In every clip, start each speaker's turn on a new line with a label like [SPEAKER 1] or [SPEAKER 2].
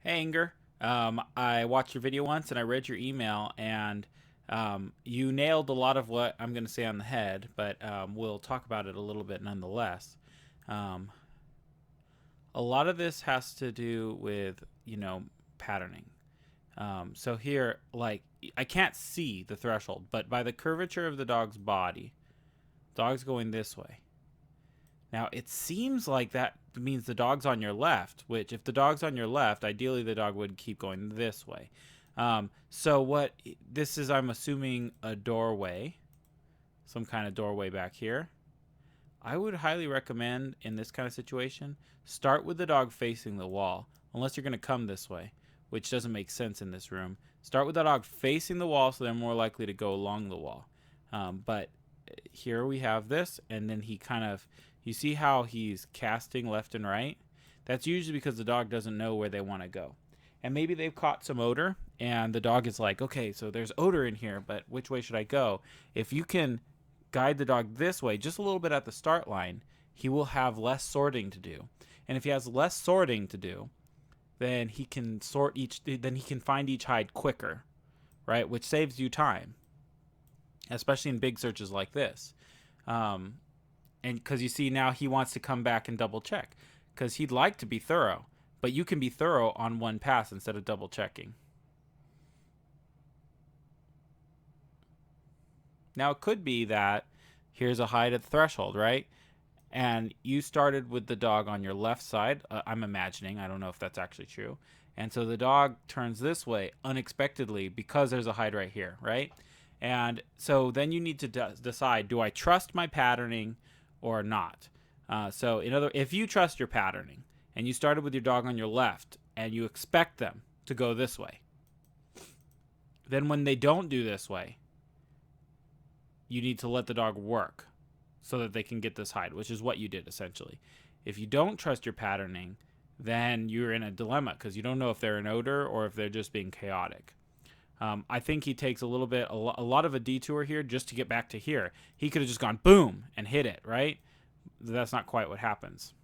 [SPEAKER 1] Hey, Inger. I watched your video once and I read your email, and you nailed a lot of what I'm going to say on the head, but we'll talk about it a little bit nonetheless. Um, a lot of this has to do with, patterning. So here, like, I can't see the threshold, but by the curvature of the dog's body, dog's going this way. Now, it seems like that means the dog's on your left, which, if the dog's on your left, ideally the dog would keep going this way. So, what this is, I'm assuming a doorway, some kind of doorway back here. I would highly recommend in this kind of situation, start with the dog facing the wall, unless you're going to come this way, which doesn't make sense in this room. Start with the dog facing the wall so they're more likely to go along the wall. But here we have this, and then he kind of, you see how he's casting left and right? That's usually because the dog doesn't know where they want to go. And maybe they've caught some odor, and the dog is like, okay, so there's odor in here, but which way should I go? If you can guide the dog this way, just a little bit at the start line, he will have less sorting to do. And if he has less sorting to do, then he can find each hide quicker, right? Which saves you time, especially in big searches like this. And because you see now he wants to come back and double check because he'd like to be thorough, but you can be thorough on one pass instead of double checking. Now it could be that here's a hide at the threshold, right? And you started with the dog on your left side. I'm imagining. I don't know if that's actually true. And so the dog turns this way unexpectedly because there's a hide right here, right? And so then you need to decide, do I trust my patterning or not? So if you trust your patterning and you started with your dog on your left and you expect them to go this way, then when they don't do this way, you need to let the dog work so that they can get this hide, which is what you did essentially. If you don't trust your patterning, then you're in a dilemma because you don't know if they're an odor or if they're just being chaotic. I think he takes a lot of a detour here just to get back to here. He could have just gone boom and hit it, right? That's not quite what happens.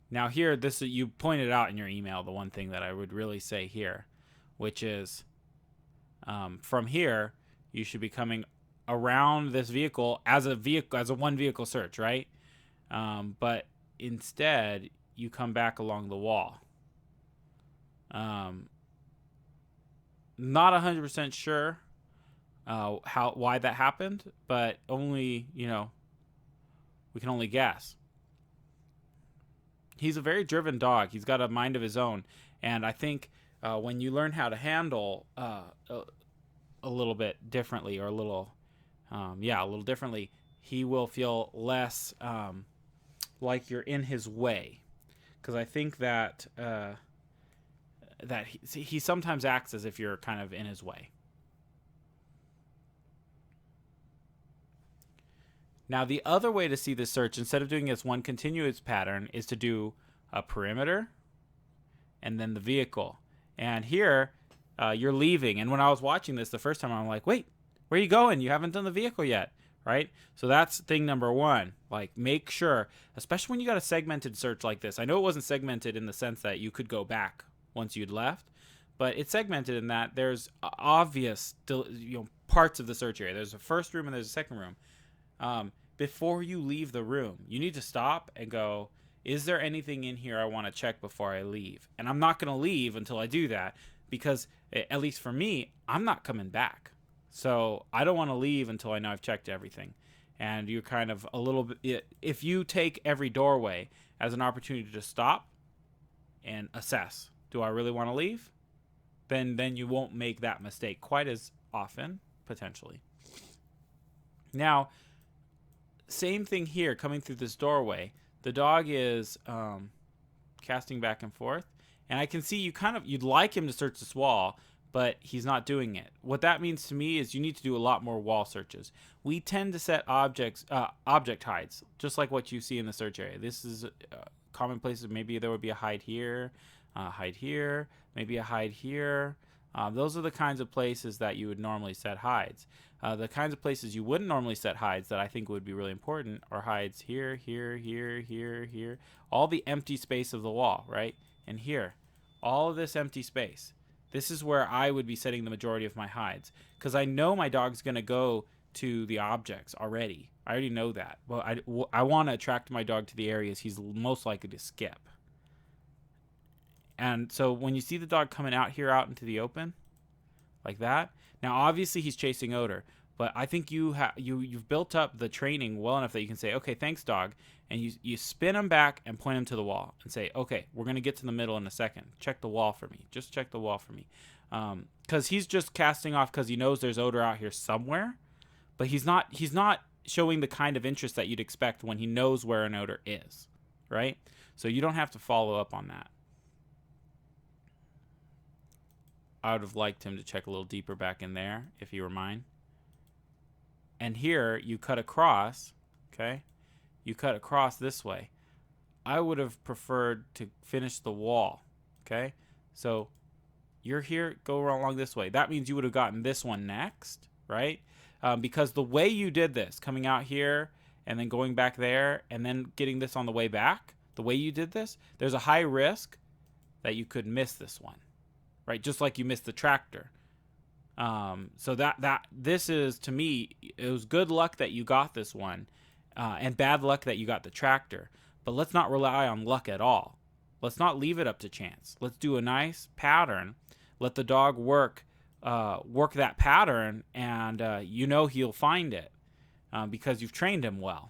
[SPEAKER 1] Now here, you pointed out in your email the one thing that I would really say here, which is from here, you should be coming around this vehicle as a one vehicle search, right? But instead, you come back along the wall. Not 100% sure why that happened, but only we can only guess. He's a very driven dog. He's got a mind of his own, and I think when you learn how to handle a little bit differently, or a little differently, he will feel less like you're in his way. Because I think that he sometimes acts as if you're kind of in his way. Now, the other way to see the search, instead of doing this one continuous pattern, is to do a perimeter and then the vehicle. And here, you're leaving. And when I was watching this the first time, I'm like, wait, where are you going? You haven't done the vehicle yet, right? So that's thing number one. Like, make sure, especially when you got a segmented search like this. I know it wasn't segmented in the sense that you could go back once you'd left, but it's segmented in that there's obvious parts of the search area. There's a first room and there's a second room. Before you leave the room, you need to stop and go, is there anything in here I want to check before I leave? And I'm not going to leave until I do that, because at least for me, I'm not coming back. So I don't want to leave until I know I've checked everything. And you're kind of a little bit, if you take every doorway as an opportunity to stop and assess, do I really want to leave? Then you won't make that mistake quite as often, potentially. Now, same thing here, coming through this doorway. The dog is casting back and forth, and I can see you'd like him to search this wall, but he's not doing it. What that means to me is you need to do a lot more wall searches. We tend to set object hides, just like what you see in the search area. This is common places. Maybe there would be a hide here, maybe a hide here. Those are the kinds of places that you would normally set hides. The kinds of places you wouldn't normally set hides that I think would be really important are hides here, here, here, here, here. All the empty space of the wall, right? And here. all of this empty space. This is where I would be setting the majority of my hides, because I know my dog's going to go to the objects already. I already know that. Well, I want to attract my dog to the areas he's most likely to skip. And so when you see the dog coming out here out into the open, like that, now obviously he's chasing odor, but I think you've built up the training well enough that you can say, okay, thanks, dog, and you spin him back and point him to the wall and say, okay, we're gonna get to the middle in a second. Check the wall for me. Just check the wall for me, because he's just casting off because he knows there's odor out here somewhere, but he's not showing the kind of interest that you'd expect when he knows where an odor is, right? So you don't have to follow up on that. I would have liked him to check a little deeper back in there if he were mine. And here you cut across, okay? You cut across this way. I would have preferred to finish the wall, okay? So you're here, go along this way. That means you would have gotten this one next, right? Because the way you did this, coming out here and then going back there and then getting this on the way back, the way you did this, there's a high risk that you could miss this one, right? Just like you missed the tractor. So this is, to me, it was good luck that you got this one, and bad luck that you got the tractor. But let's not rely on luck at all. Let's not leave it up to chance. Let's do a nice pattern. Let the dog work that pattern, and he'll find it because you've trained him well.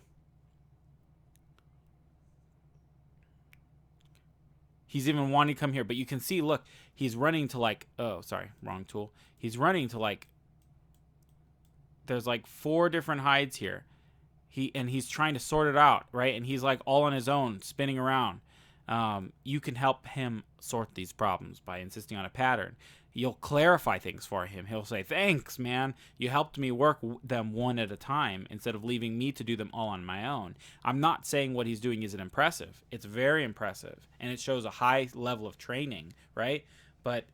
[SPEAKER 1] He's even wanting to come here, but you can see, look, he's running to like, oh, sorry, wrong tool. He's running to like, there's like 4 different hides here. He's trying to sort it out, right? And he's like all on his own, spinning around. You can help him sort these problems by insisting on a pattern. You'll clarify things for him. He'll say, thanks, man. You helped me work them one at a time instead of leaving me to do them all on my own. I'm not saying what he's doing isn't impressive. It's very impressive, and it shows a high level of training, right? But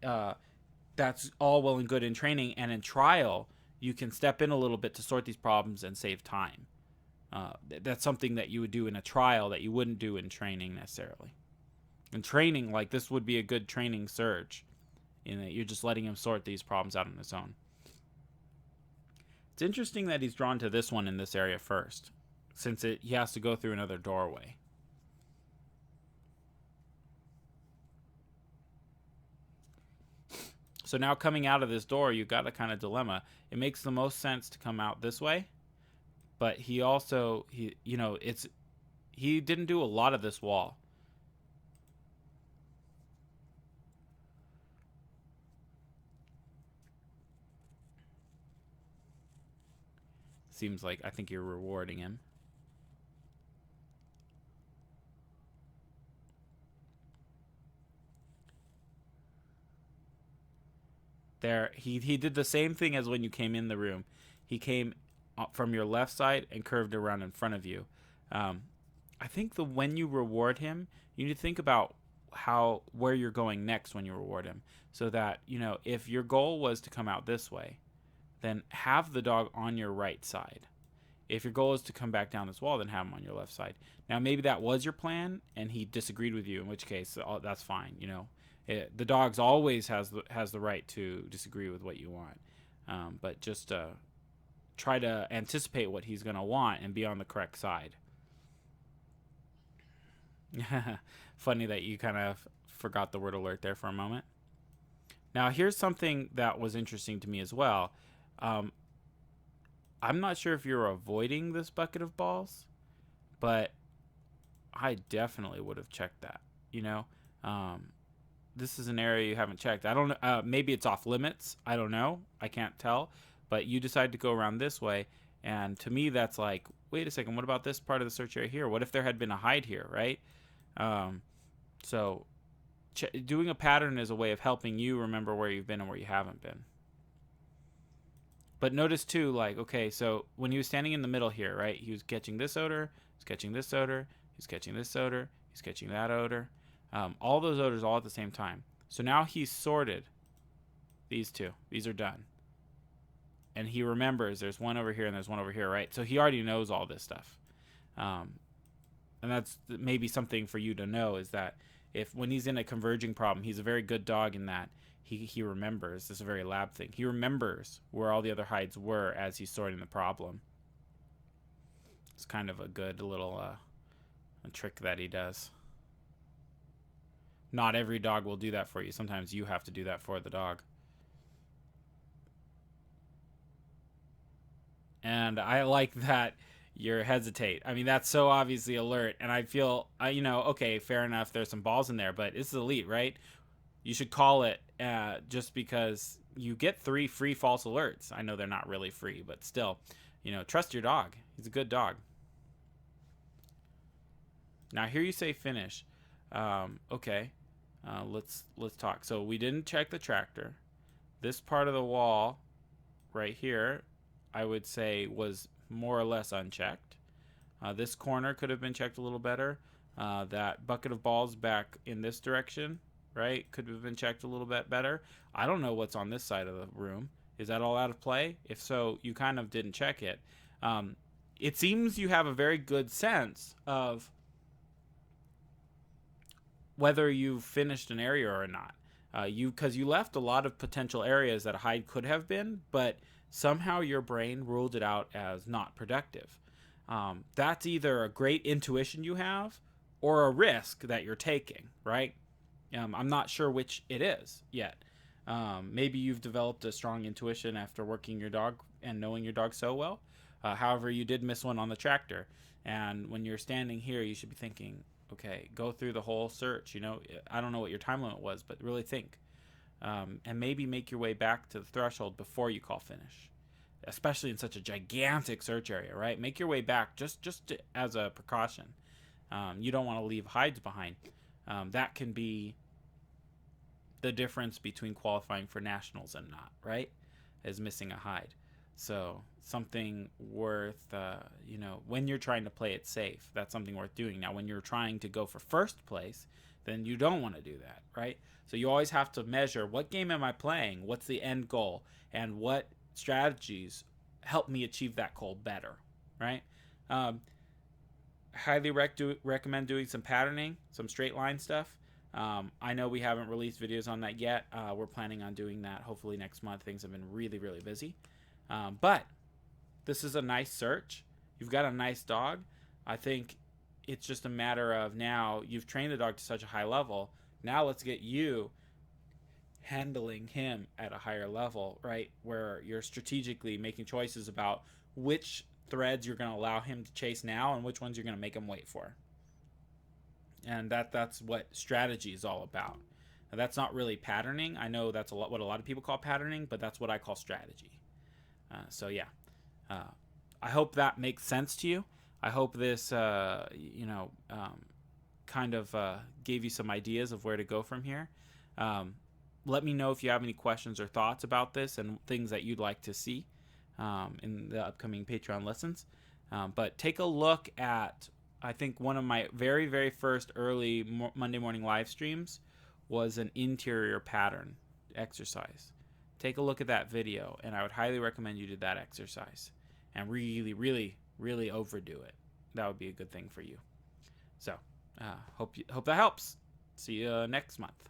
[SPEAKER 1] that's all well and good in training, and in trial, you can step in a little bit to sort these problems and save time. That's something that you would do in a trial that you wouldn't do in training necessarily. In training, like, this would be a good training surge. You're just letting him sort these problems out on his own. It's interesting that he's drawn to this one in this area first, since he has to go through another doorway. So now coming out of this door, you've got a kind of dilemma. It makes the most sense to come out this way, but he didn't do a lot of this wall. Seems like I think you're rewarding him. There, he did the same thing as when you came in the room. He came from your left side and curved around in front of you. I think when you reward him, you need to think about where you're going next when you reward him, so that if your goal was to come out this way, then have the dog on your right side. If your goal is to come back down this wall, then have him on your left side. Now, maybe that was your plan, and he disagreed with you, in which case, that's fine. The dog always has the right to disagree with what you want. But just try to anticipate what he's going to want and be on the correct side. Funny that you kind of forgot the word alert there for a moment. Now, here's something that was interesting to me as well. I'm not sure if you're avoiding this bucket of balls, but I definitely would have checked that. This is an area you haven't checked. I don't know. Maybe it's off limits. I don't know. I can't tell. But you decide to go around this way, and to me, that's like, wait a second. What about this part of the search area here? What if there had been a hide here, right? So doing a pattern is a way of helping you remember where you've been and where you haven't been. But notice too, like, okay, so when he was standing in the middle here, right, he was catching this odor, he's catching this odor, he's catching this odor, he's catching that odor, all those odors all at the same time. So now he's sorted these two. These are done. And he remembers there's one over here and there's one over here, right? So he already knows all this stuff. And that's maybe something for you to know, is that if when he's in a converging problem, he's a very good dog in that he remembers. This is a very lab thing. He remembers where all the other hides were as he's sorting the problem. It's kind of a good little a trick that he does. Not every dog will do that for you. Sometimes you have to do that for the dog. And I like that you're hesitate. I mean, that's so obviously alert. And I feel, okay, fair enough. There's some balls in there, but this is elite, right? You should call it just because you get 3 free false alerts. I know they're not really free, but still, trust your dog. He's a good dog. Now here you say finish. Okay, let's talk. So we didn't check the tractor. This part of the wall right here, I would say, was more or less unchecked. This corner could have been checked a little better. That bucket of balls back in this direction, right, could have been checked a little bit better. I don't know what's on this side of the room. Is that all out of play? If so, you kind of didn't check it. It seems you have a very good sense of whether you've finished an area or not. Because you left a lot of potential areas that a hide could have been, but somehow your brain ruled it out as not productive. That's either a great intuition you have or a risk that you're taking, right? I'm not sure which it is yet. Maybe you've developed a strong intuition after working your dog and knowing your dog so well. However, you did miss one on the tractor. And when you're standing here, you should be thinking, okay, go through the whole search. I don't know what your time limit was, but really think. And maybe make your way back to the threshold before you call finish, especially in such a gigantic search area, right? Make your way back just as a precaution. You don't want to leave hides behind. That can be the difference between qualifying for nationals and not, right? Is missing a hide. So something worth, when you're trying to play it safe, that's something worth doing. Now, when you're trying to go for first place, then you don't want to do that, right? So you always have to measure, what game am I playing? What's the end goal? And what strategies help me achieve that goal better, right? Highly recommend doing some patterning, some straight line stuff. I know we haven't released videos on that yet. We're planning on doing that hopefully next month. Things have been really, really busy. But this is a nice search. You've got a nice dog. I think it's just a matter of, now you've trained the dog to such a high level. Now let's get you handling him at a higher level, right? Where you're strategically making choices about which threads you're going to allow him to chase now and which ones you're going to make him wait for. And that's what strategy is all about. Now, that's not really patterning. I know that's what a lot of people call patterning, but that's what I call strategy. So yeah, I hope that makes sense to you. I hope this, kind of gave you some ideas of where to go from here. Let me know if you have any questions or thoughts about this and things that you'd like to see in the upcoming Patreon lessons. But take a look at, I think one of my very, very first early Monday morning live streams was an interior pattern exercise. Take a look at that video, and I would highly recommend you do that exercise and really, really, really overdo it. That would be a good thing for you. So, hope that helps. See you next month.